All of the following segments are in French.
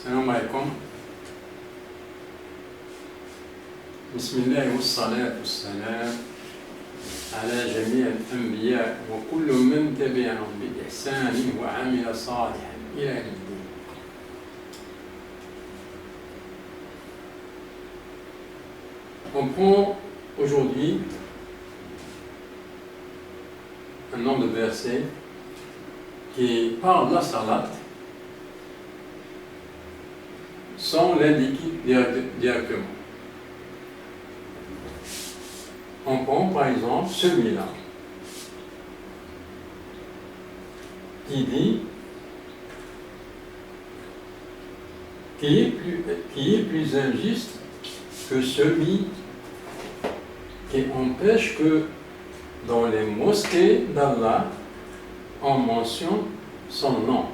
السلام عليكم. بسم الله والصلاة والسلام على جميع الأنبياء وكل من تبعهم بإحسان وعمل صالحا إلى يوم الدين. On prend aujourd'hui un nombre de versets qui parlent de la salade sans l'indiquer directement. On prend par exemple celui-là qui dit qui est plus injuste que celui qui empêche que dans les mosquées d'Allah on mentionne son nom.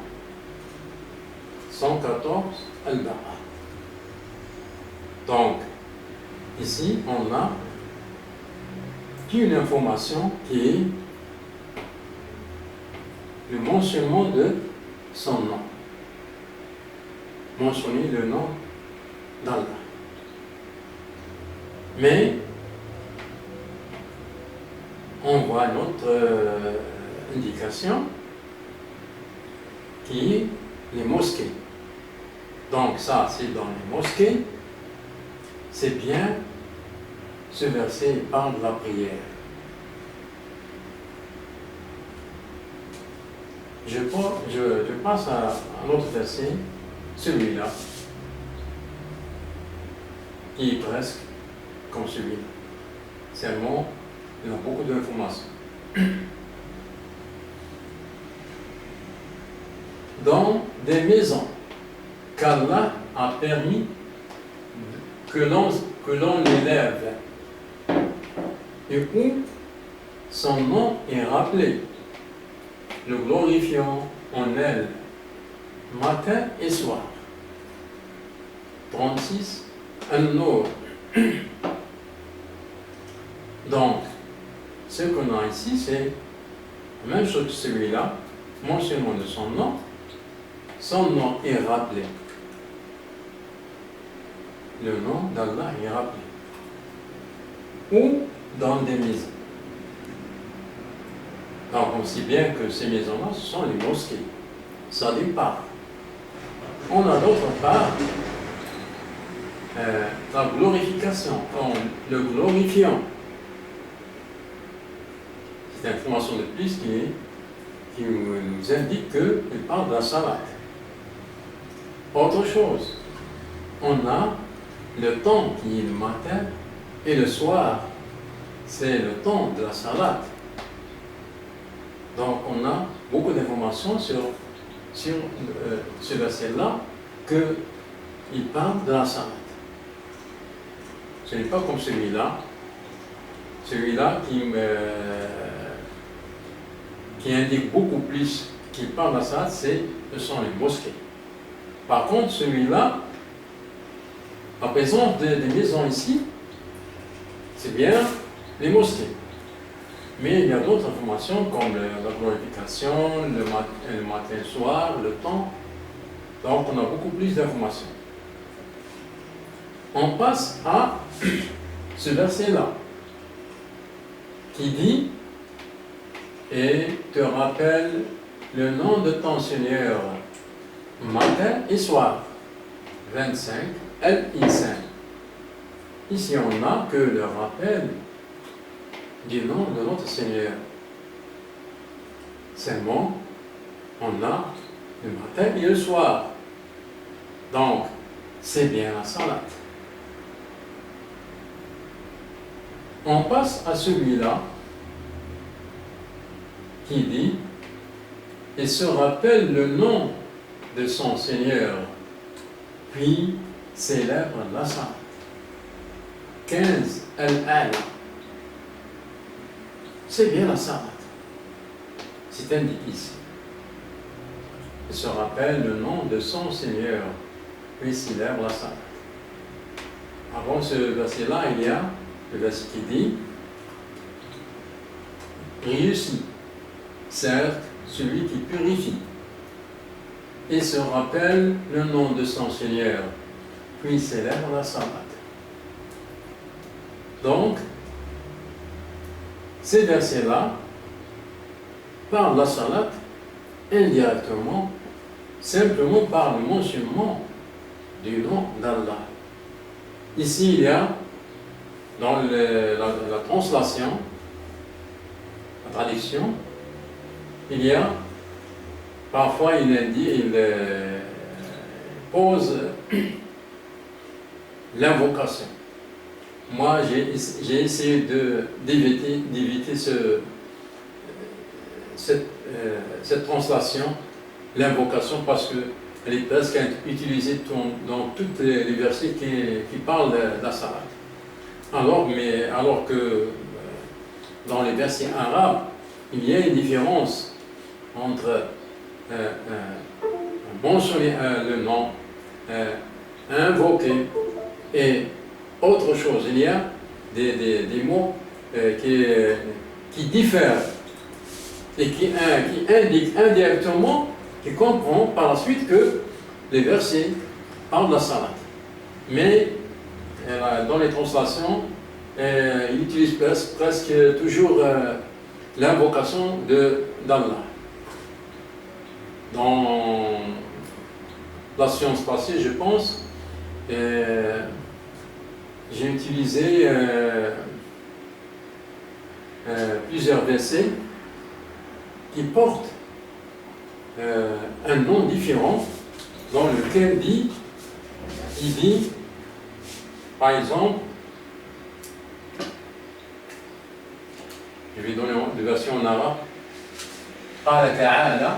114 Al-Baqarah. Donc, ici, on a une information qui est le mentionnement de son nom. Mentionner le nom d'Allah. Mais, on voit notre indication qui est les mosquées. Donc ça, c'est dans les mosquées. C'est bien, ce verset parle de la prière. Je passe à un autre verset, celui-là, qui est presque comme celui-là. Seulement, il y a beaucoup d'informations. Dans des maisons qu'Allah a permis que l'on élève et où son nom est rappelé, le glorifiant en elle matin et soir. 36 An-Nur. Donc, ce qu'on a ici, c'est la même chose que celui-là, mentionnement de son nom est rappelé. Le nom d'Allah est rappelé. Ou dans des maisons. Donc on sait bien que ces maisons-là, ce sont les mosquées. Ça d'une part. On a d'autre part la glorification, le glorifiant. C'est une information de plus qui nous indique qu'il parle de la salade. Autre chose, on a le temps qui est le matin et le soir, c'est le temps de la salade. Donc on a beaucoup d'informations sur ce verset-là qu'il parle de la salade. Ce n'est pas comme celui-là qui indique beaucoup plus qu'il parle de la salade, ce sont les mosquées. Par contre, celui-là, la présence des maisons ici, c'est bien les mosquées. Mais il y a d'autres informations comme la glorification, le matin et le soir, le temps. Donc on a beaucoup plus d'informations. On passe à ce verset-là qui dit « Et te rappelle le nom de ton Seigneur matin et soir. » 25 Al-Insan. Ici, on n'a que le rappel du nom de notre Seigneur. Seulement, on a le matin et le soir. Donc, c'est bien la salade. On passe à celui-là qui dit « Et se rappelle le nom de son Seigneur, puis célèbre la salade. » 15 Al-Ala. C'est bien la salade. C'est indiqué ici. Il se rappelle le nom de son Seigneur, puis célèbre la salade. Avant ce verset-là, il y a le verset qui dit « Réussit, certes, celui qui purifie. et se rappelle le nom de son Seigneur, puis célèbre la salat. Donc, ces versets-là parlent de la salat indirectement, simplement par le mentionnement du nom d'Allah. Ici, il y a, dans la translation, la traduction, il y a, parfois il pose l'invocation. Moi, j'ai essayé d'éviter cette translation, l'invocation, parce qu'elle est presque utilisée dans tous les versets qui parlent de la salat. Alors que dans les versets arabes, il y a une différence entre mentionner le nom, invoquer et autre chose. Il y a des mots qui diffèrent et qui indiquent indirectement, qui comprend par la suite que les versets parlent de la salat. Mais dans les translations, il utilise presque toujours l'invocation d'Allah. Dans la science passée, je pense, j'ai utilisé plusieurs versets qui portent un nom différent, dans lequel il dit, par exemple, je vais donner une version en arabe, قال تعالى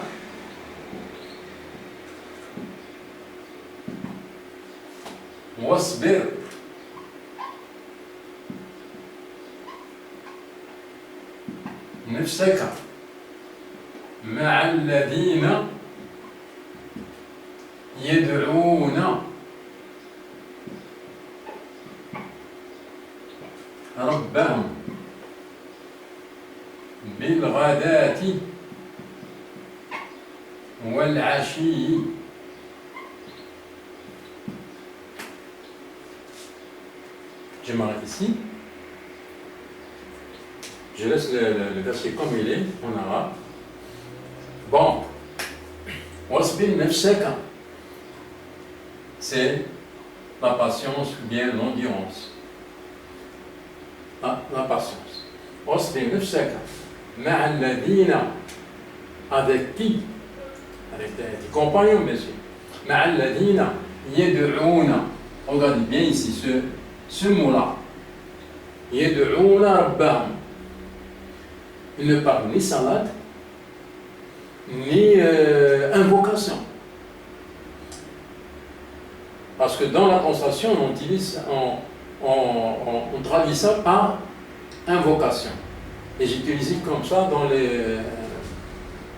واصبر نفسك مع الذين يدعون ربهم بالغداة والعشي Je m'arrête ici. Je laisse le verset comme il est en arabe. Bon. Wasbir nafsaka. C'est la patience ou bien l'endurance. La patience. Wasbir nafsaka. Ma'a alladhina. Avec qui? Avec tes compagnons, bien sûr. Ma'a alladhina yad'una. Regardez bien ici ce mot-là. Yad'una rabbahum. Il ne parle ni salat, ni invocation. Parce que dans la translation, on traduit ça par invocation. Et j'ai utilisé comme ça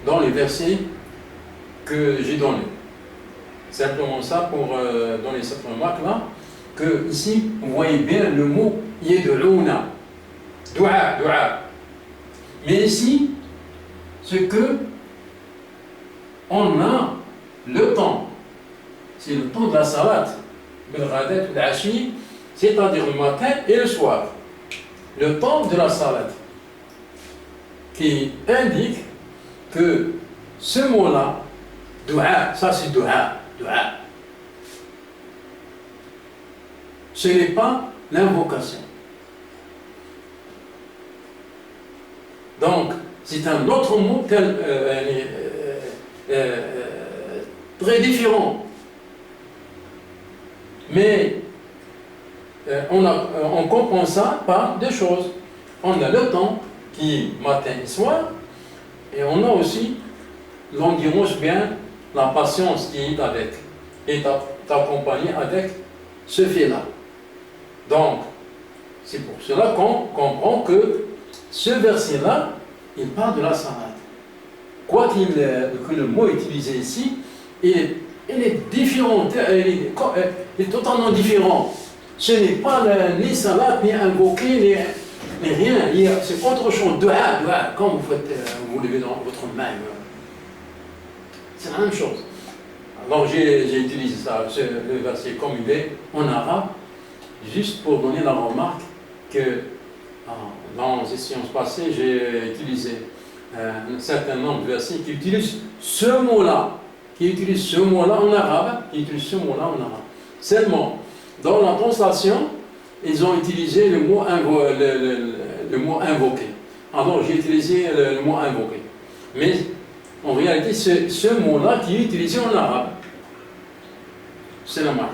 dans les versets que j'ai donnés. Simplement ça pour donner cette remarque-là, que ici, vous voyez bien le mot yad'una, dua. Mais ici, c'est que on a le temps, c'est le temps de la salat, bil-ghadat wal-ashi, c'est-à-dire le matin et le soir. Le temps de la salat, qui indique que ce mot-là, dua, ça c'est dua. Ce n'est pas l'invocation. Donc, c'est un autre mot très différent. Mais on comprend ça par deux choses. On a le temps qui est matin et soir, et on a aussi l'endurance, bien la patience qui est accompagnée avec ce fait-là. Donc, c'est pour cela qu'on comprend que ce verset-là, il parle de la salat. Quoi que le mot utilisé ici, il est différent, il est totalement différent. Ce n'est pas ni salat, ni invoqué, ni rien. C'est autre chose. Dua, quand vous levez dans votre main. C'est la même chose. Alors j'ai utilisé ça, le verset comme il est en arabe, juste pour donner la remarque que dans les séances passées, j'ai utilisé un certain nombre de versets qui utilisent ce mot-là, en arabe, Seulement, dans la translation, ils ont utilisé le mot invoqué. Alors j'ai utilisé le mot invoqué. Mais en réalité, c'est ce mot-là qui est utilisé en arabe. C'est normal.